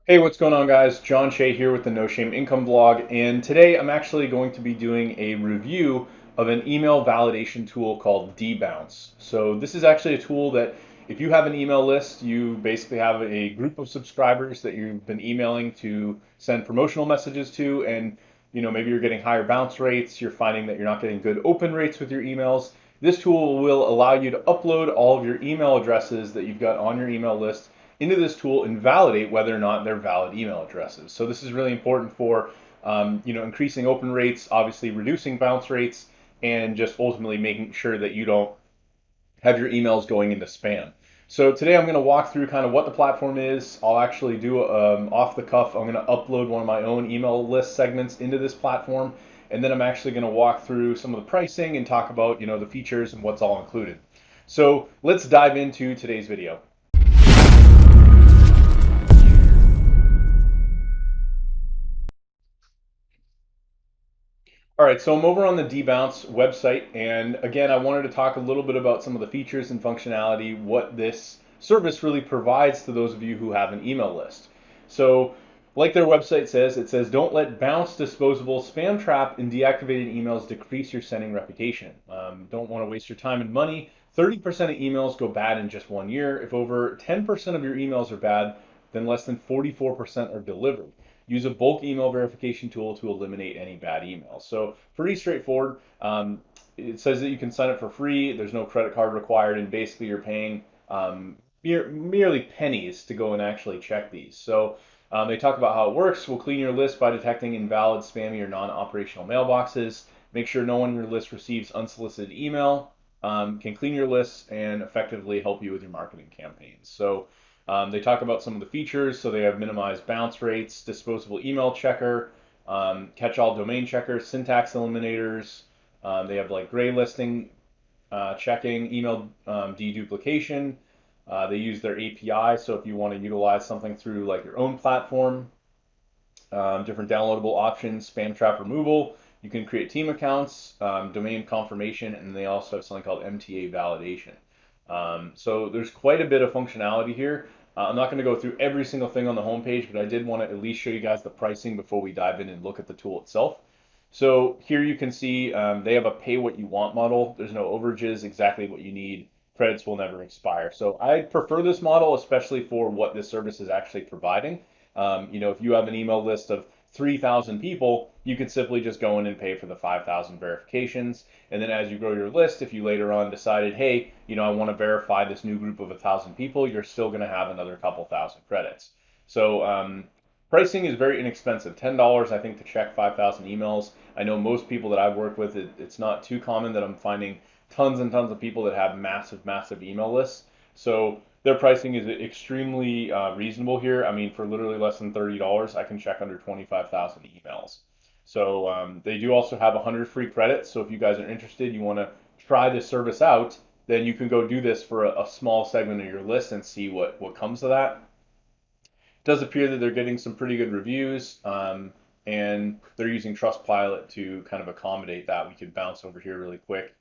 Hey, what's going on, guys? John Shea here with the No Shame Income Vlog, and today I'm actually going to be doing a review of an email validation tool called Debounce. So this is actually a tool that if you have an email list, you basically have a group of subscribers that you've been emailing to send promotional messages to, and maybe you're getting higher bounce rates, you're finding that you're not getting good open rates with your emails. This tool will allow you to upload all of your email addresses that you've got on your email list into this tool and validate whether or not they're valid email addresses. So this is really important for increasing open rates, obviously reducing bounce rates, and just ultimately making sure that you don't have your emails going into spam. So today I'm going to walk through kind of what the platform is. I'll actually do off the cuff. I'm going to upload one of my own email list segments into this platform, and then I'm actually going to walk through some of the pricing and talk about the features and what's all included. So let's dive into today's video. All right, so I'm over on the Debounce website, and again, I wanted to talk a little bit about some of the features and functionality, what this service really provides to those of you who have an email list. So, like their website says, it says, don't let bounce, disposable, spam trap, and deactivated emails decrease your sending reputation. Don't want to waste your time and money. 30% of emails go bad in just 1 year. If over 10% of your emails are bad, then less than 44% are delivered. Use a bulk email verification tool to eliminate any bad emails. So pretty straightforward. It says that you can sign up for free. There's no credit card required, and basically you're paying merely pennies to go and actually check these. So they talk about how it works. We'll clean your list by detecting invalid, spammy, or non-operational mailboxes. Make sure no one on your list receives unsolicited email. Can clean your list and effectively help you with your marketing campaigns. So they talk about some of the features. So they have minimized bounce rates, disposable email checker, catch-all domain checker, syntax eliminators. They have like gray listing checking, email deduplication. They use their API. So if you want to utilize something through like your own platform, different downloadable options, spam trap removal. You can create team accounts, domain confirmation, and they also have something called MTA validation. So there's quite a bit of functionality here. I'm not going to go through every single thing on the homepage, but I did want to at least show you guys the pricing before we dive in and look at the tool itself. So here you can see they have a pay what you want model. There's no overages, exactly what you need. Credits will never expire. So I prefer this model, especially for what this service is actually providing. If you have an email list of 3,000 people, you could simply just go in and pay for the 5,000 verifications. And then as you grow your list, if you later on decided, hey, I want to verify this new group of 1,000 people, you're still going to have another couple thousand credits. So pricing is very inexpensive. $10, I think, to check 5,000 emails. I know most people that I've worked with, it's not too common that I'm finding tons and tons of people that have massive, massive email lists. So their pricing is extremely reasonable here. I mean, for literally less than $30, I can check under 25,000 emails. So they do also have 100 free credits. So if you guys are interested, you want to try this service out, then you can go do this for a small segment of your list and see what comes of that. It does appear that they're getting some pretty good reviews, and they're using Trustpilot to kind of accommodate that. We could bounce over here really quick.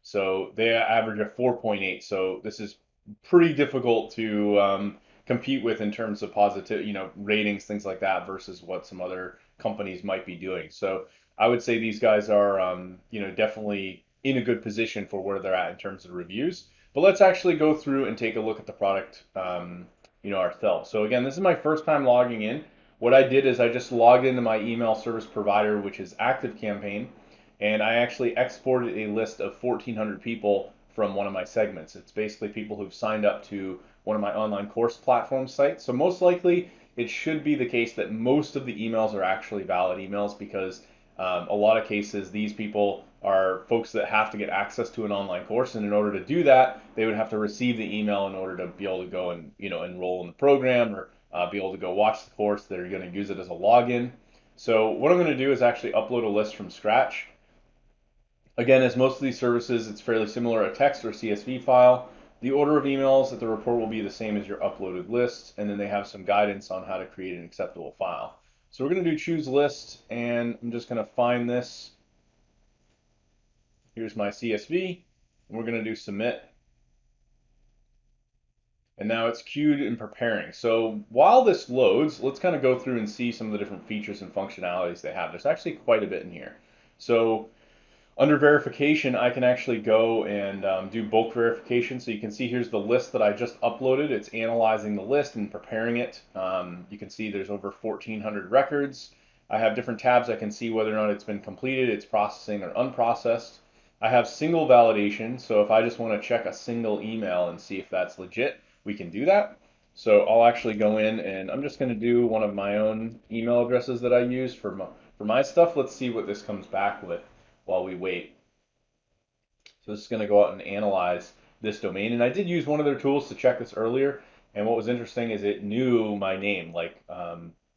So they average a 4.8. So this is pretty difficult to compete with in terms of positive, ratings, things like that, versus what some other companies might be doing. So I would say these guys are, definitely in a good position for where they're at in terms of reviews. But let's actually go through and take a look at the product, ourselves. So again, this is my first time logging in. What I did is I just logged into my email service provider, which is ActiveCampaign, and I actually exported a list of 1,400 people from one of my segments. It's basically people who've signed up to one of my online course platform sites. So most likely it should be the case that most of the emails are actually valid emails because a lot of cases these people are folks that have to get access to an online course, and in order to do that, they would have to receive the email in order to be able to go and enroll in the program or be able to go watch the course. They're going to use it as a login. So what I'm going to do is actually upload a list from scratch. Again, as most of these services, it's fairly similar, a text or CSV file. The order of emails at the report will be the same as your uploaded list, and then they have some guidance on how to create an acceptable file. So we're going to do choose list, and I'm just going to find this. Here's my CSV, and we're going to do submit. And now it's queued and preparing. So while this loads, let's kind of go through and see some of the different features and functionalities they have. There's actually quite a bit in here. So under verification, I can actually go and do bulk verification. So you can see here's the list that I just uploaded. It's analyzing the list and preparing it. You can see there's over 1,400 records. I have different tabs. I can see whether or not it's been completed, it's processing or unprocessed. I have single validation. So if I just want to check a single email and see if that's legit, we can do that. So I'll actually go in and I'm just going to do one of my own email addresses that I use for my stuff. Let's see what this comes back with while we wait. So this is going to go out and analyze this domain. And I did use one of their tools to check this earlier. And what was interesting is it knew my name.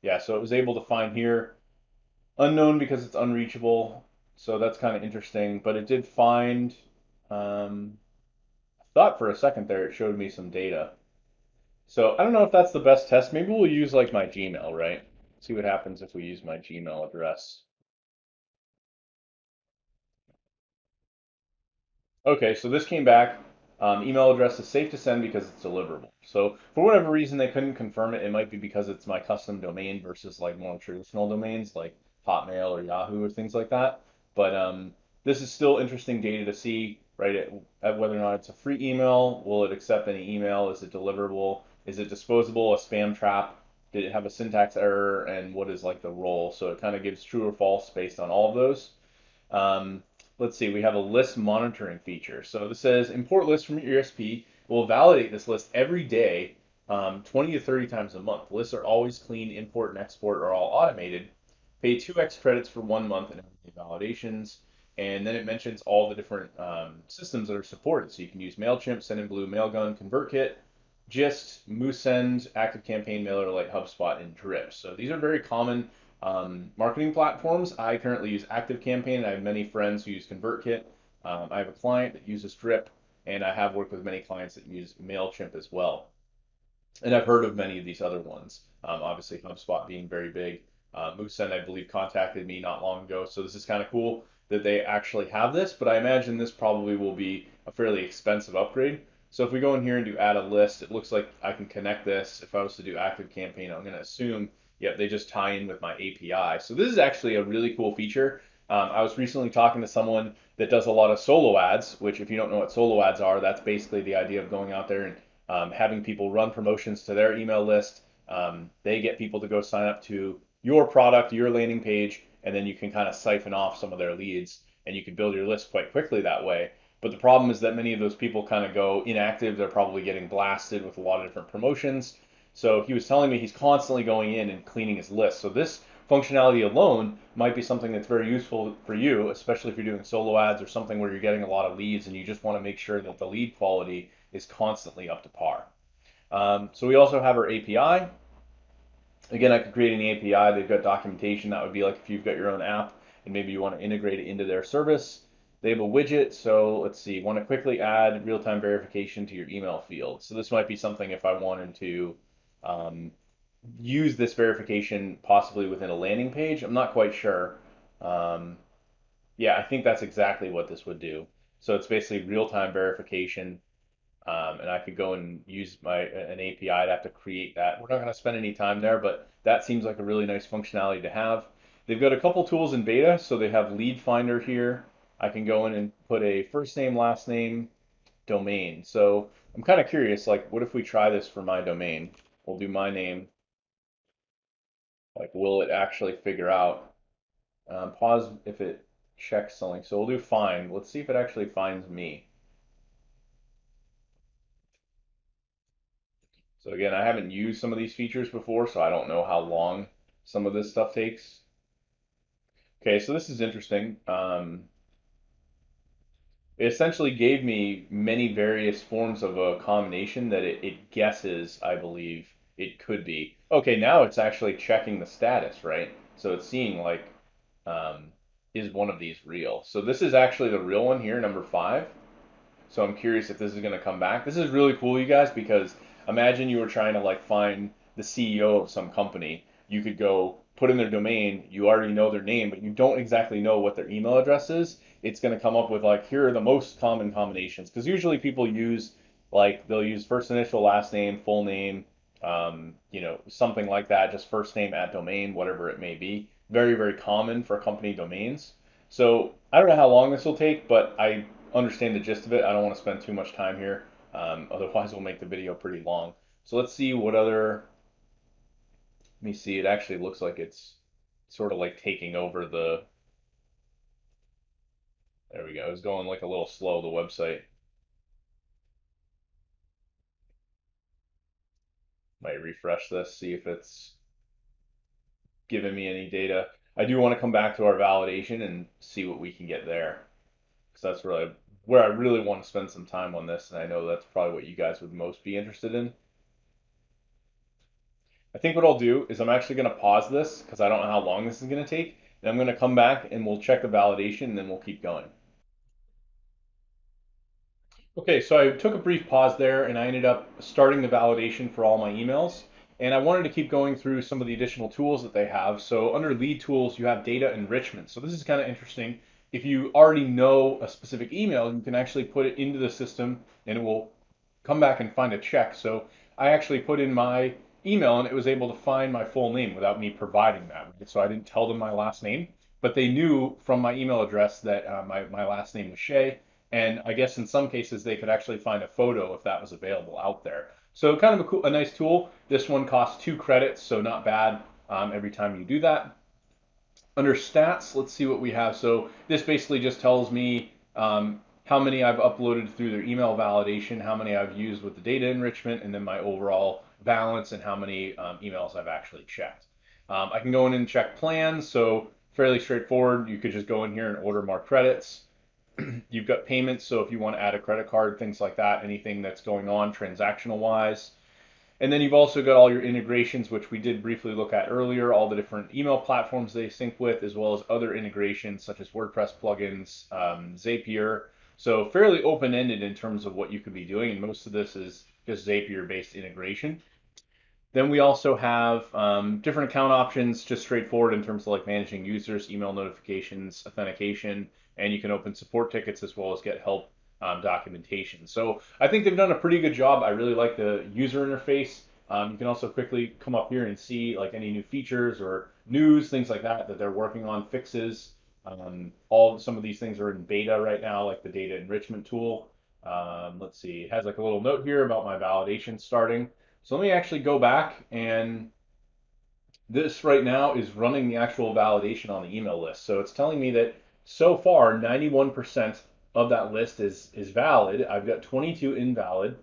Yeah, so it was able to find here unknown because it's unreachable. So that's kind of interesting. But it did find, I thought for a second there it showed me some data. So I don't know if that's the best test. Maybe we'll use like my Gmail, right? See what happens if we use my Gmail address. Okay, so this came back. Email address is safe to send because it's deliverable. So for whatever reason they couldn't confirm it. It might be because it's my custom domain versus like more traditional domains like Hotmail or Yahoo or things like that. But this is still interesting data to see, right? At whether or not it's a free email. Will it accept any email? Is it deliverable? Is it disposable? A spam trap? Did it have a syntax error? And what is like the role? So it kind of gives true or false based on all of those. Um, let's see, we have a list monitoring feature. So this says import list from your ESP. We'll validate this list every day, 20 to 30 times a month. Lists are always clean, import and export are all automated. Pay 2x credits for 1 month and everyday validations. And then it mentions all the different systems that are supported. So you can use MailChimp, Sendinblue, Mailgun, ConvertKit, Gist, MooseSend, ActiveCampaign, MailerLite, HubSpot, and Drip. So these are very common marketing platforms. I currently use ActiveCampaign, and I have many friends who use ConvertKit. I have a client that uses Drip, and I have worked with many clients that use MailChimp as well. And I've heard of many of these other ones. Obviously, HubSpot being very big. MooseSend, I believe, contacted me not long ago, so this is kind of cool that they actually have this. But I imagine this probably will be a fairly expensive upgrade. So if we go in here and do add a list, it looks like I can connect this. If I was to do Active Campaign, I'm going to assume, yep, they just tie in with my API. So this is actually a really cool feature. I was recently talking to someone that does a lot of solo ads, which if you don't know what solo ads are, that's basically the idea of going out there and having people run promotions to their email list. They get people to go sign up to your product, your landing page, and then you can kind of siphon off some of their leads and you can build your list quite quickly that way. But the problem is that many of those people kind of go inactive. They're probably getting blasted with a lot of different promotions. So he was telling me he's constantly going in and cleaning his list. So this functionality alone might be something that's very useful for you, especially if you're doing solo ads or something where you're getting a lot of leads and you just want to make sure that the lead quality is constantly up to par. So we also have our API. Again, I could create an API. They've got documentation. That would be like if you've got your own app and maybe you want to integrate it into their service. They have a widget. So let's see, want to quickly add real-time verification to your email field. So this might be something if I wanted to um, use this verification possibly within a landing page. I'm not quite sure. Um, yeah, I think that's exactly what this would do. So it's basically real-time verification, and I could go and use an API. I'd have to create that. We're not going to spend any time there, but that seems like a really nice functionality to have. They've got a couple tools in beta, so they have Lead Finder here. I can go in and put a first name, last name, domain. So I'm kind of curious, like, what if we try this for my domain? We'll do my name. Like, will it actually figure out? Pause if it checks something. So we'll do find. Let's see if it actually finds me. So again, I haven't used some of these features before, so I don't know how long some of this stuff takes. Okay, so this is interesting. It essentially gave me many various forms of a combination that it guesses, I believe, it could be. Okay, now it's actually checking the status, right? So it's seeing like, um, is one of these real? So this is actually the real one here, number 5. So I'm curious if this is going to come back. This is really cool, you guys, because imagine you were trying to like find the CEO of some company. You could go put in their domain, you already know their name, but you don't exactly know what their email address is. It's going to come up with like, here are the most common combinations. Because usually people use Like they'll use first initial, last name, full name, something like that, just first name at domain, whatever it may be. Very, very common for company domains. So I don't know how long this will take, but I understand the gist of it. I don't want to spend too much time here. Otherwise, we'll make the video pretty long. So let's see what other. Let me see. It actually looks like it's sort of like taking over the. There we go. It's going like a little slow, the website. Might refresh this, see if it's giving me any data. I do want to come back to our validation and see what we can get there, because that's really where I really want to spend some time on this, and I know that's probably what you guys would most be interested in. I think what I'll do is I'm actually going to pause this because I don't know how long this is going to take, and I'm going to come back and we'll check the validation and then we'll keep going. Okay, so I took a brief pause there and I ended up starting the validation for all my emails. And I wanted to keep going through some of the additional tools that they have. So under lead tools, you have data enrichment. So this is kind of interesting. If you already know a specific email, you can actually put it into the system and it will come back and find a check. So I actually put in my email and it was able to find my full name without me providing that. So I didn't tell them my last name, but they knew from my email address that my last name was Shay. And I guess in some cases they could actually find a photo if that was available out there. So kind of a nice tool. This one costs 2 credits, so not bad every time you do that. Under stats, let's see what we have. So this basically just tells me how many I've uploaded through their email validation, how many I've used with the data enrichment, and then my overall balance and how many emails I've actually checked. I can go in and check plans, so fairly straightforward. You could just go in here and order more credits. You've got payments, so if you want to add a credit card, things like that, anything that's going on transactional wise. And then you've also got all your integrations, which we did briefly look at earlier, all the different email platforms they sync with, as well as other integrations such as WordPress plugins, Zapier. So fairly open-ended in terms of what you could be doing, and most of this is just Zapier-based integration. Then we also have different account options, just straightforward in terms of like managing users, email notifications, authentication, and you can open support tickets as well as get help documentation. So I think they've done a pretty good job. I really like the user interface. You can also quickly come up here and see like any new features or news, things like that that they're working on, fixes. All some of these things are in beta right now, like the data enrichment tool. Let's see, it has like a little note here about my validation starting. So let me actually go back, and this right now is running the actual validation on the email list. So it's telling me that so far 91% of that list is valid. I've got 22 invalid.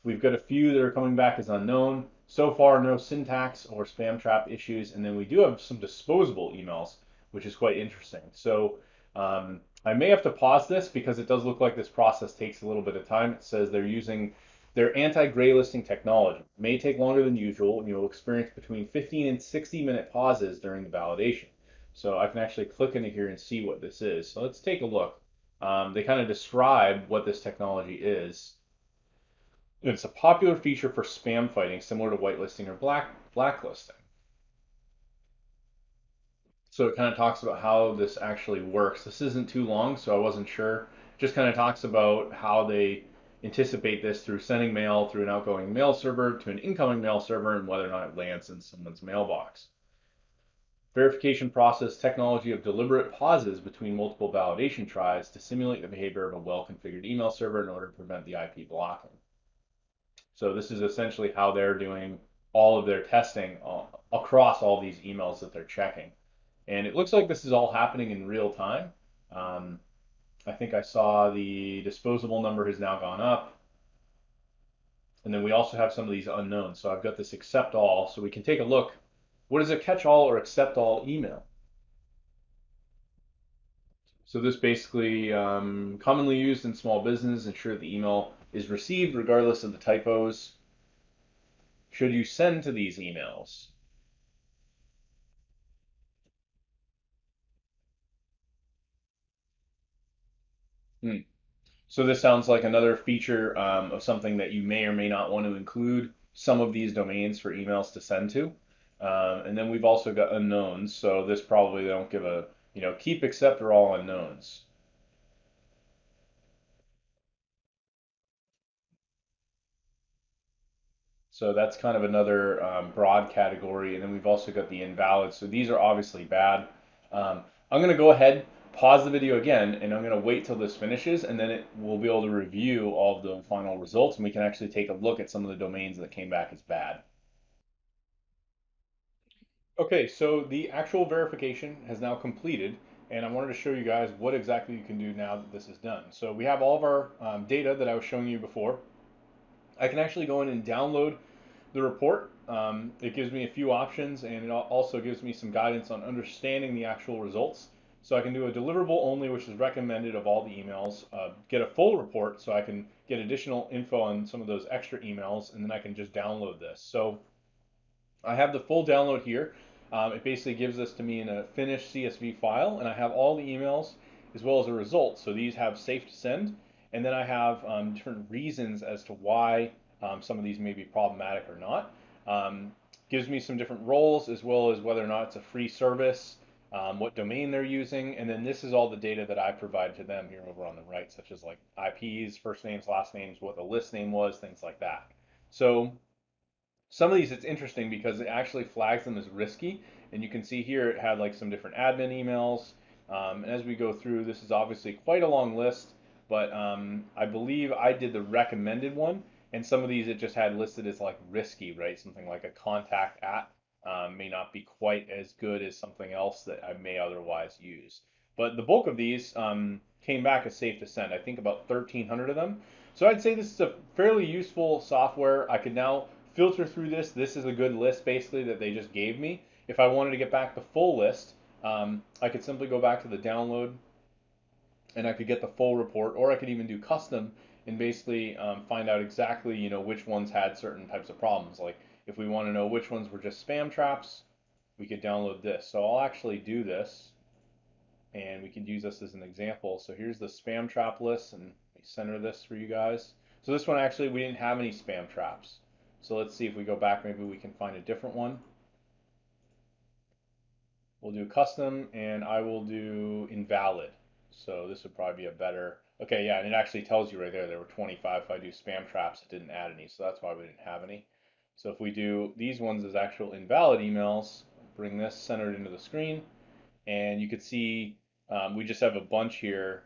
We've got a few that are coming back as unknown. So far, no syntax or spam trap issues. And then we do have some disposable emails, which is quite interesting. So I may have to pause this because it does look like this process takes a little bit of time. It says they're using their anti-gray listing technology. It may take longer than usual, and you'll experience between 15 and 60-minute pauses during the validation. So I can actually click into here and see what this is. So let's take a look. They kind of describe what this technology is. It's a popular feature for spam fighting, similar to whitelisting or blacklisting. So it kind of talks about how this actually works. This isn't too long, so I wasn't sure. Just kind of talks about how they anticipate this through sending mail through an outgoing mail server to an incoming mail server and whether or not it lands in someone's mailbox. Verification process technology of deliberate pauses between multiple validation tries to simulate the behavior of a well-configured email server in order to prevent the IP blocking. So this is essentially how they're doing all of their testing across all these emails that they're checking. And it looks like this is all happening in real time. Um, I think I saw the disposable number has now gone up. And then we also have some of these unknowns. So I've got this accept all. So we can take a look. What is a catch all or accept all email? So this basically commonly used in small business, ensure the email is received regardless of the typos. Should you send to these emails? Hmm. So this sounds like another feature of something that you may or may not want to include some of these domains for emails to send to. And then we've also got unknowns. So this probably they don't give a, keep except or all unknowns. So that's kind of another broad category. And then we've also got the invalid. So these are obviously bad. I'm going to go ahead, pause the video again, and I'm going to wait till this finishes, and then we'll be able to review all of the final results, and we can actually take a look at some of the domains that came back as bad. Okay, so the actual verification has now completed, and I wanted to show you guys what exactly you can do now that this is done. So we have all of our data that I was showing you before. I can actually go in and download the report. It gives me a few options, and it also gives me some guidance on understanding the actual results. So I can do a deliverable only, which is recommended of all the emails, get a full report so I can get additional info on some of those extra emails, and then I can just download this. So I have the full download here. It basically gives this to me in a finished CSV file, and I have all the emails as well as the results. So these have safe to send, and then I have different reasons as to why some of these may be problematic or not. Gives me some different roles as well as whether or not it's a free service, what domain they're using, and then this is all the data that I provide to them here over on the right, such as like IPs, first names, last names, what the list name was, things like that. So some of these it's interesting because it actually flags them as risky, and you can see here it had like some different admin emails. And as we go through, this is obviously quite a long list, but I believe I did the recommended one, and some of these it just had listed as like risky, right? Something like a contact at may not be quite as good as something else that I may otherwise use. But the bulk of these came back as safe to send. I think about 1,300 of them. So I'd say this is a fairly useful software. I could now filter through this. This is a good list basically that they just gave me. If I wanted to get back the full list, I could simply go back to the download and I could get the full report, or I could even do custom and basically find out exactly which ones had certain types of problems. Like if we want to know which ones were just spam traps, we could download this. So I'll actually do this, and we can use this as an example. So here's the spam trap list, and we center this for you guys. So this one actually we didn't have any spam traps. So let's see if we go back, maybe we can find a different one. We'll do custom, and I will do invalid. So this would probably be a better. Okay, yeah, and it actually tells you right there were 25. If I do spam traps, it didn't add any, so that's why we didn't have any. So if we do these ones as actual invalid emails, bring this centered into the screen, and you could see we just have a bunch here.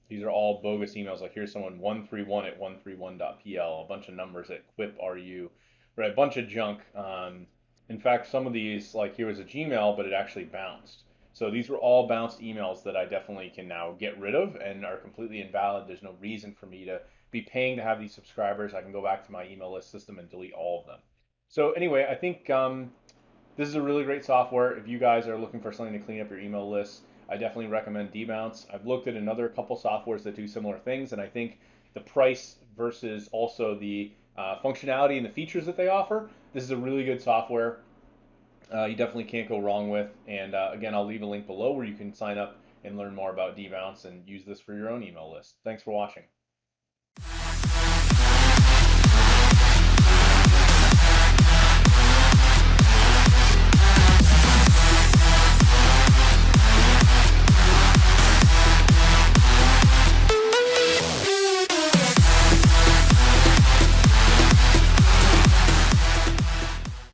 These are all bogus emails. Like here's someone 131 at 131.pl, a bunch of numbers at quip.ru, right? A bunch of junk. In fact, some of these, like here was a Gmail, but it actually bounced. So these were all bounced emails that I definitely can now get rid of and are completely invalid. There's no reason for me to be paying to have these subscribers. I can go back to my email list system and delete all of them. So anyway, I think this is a really great software. If you guys are looking for something to clean up your email list, I definitely recommend Debounce. I've looked at another couple softwares that do similar things, and I think the price versus also the functionality and the features that they offer, this is a really good software. You definitely can't go wrong with. And again, I'll leave a link below where you can sign up and learn more about Debounce and use this for your own email list. Thanks for watching.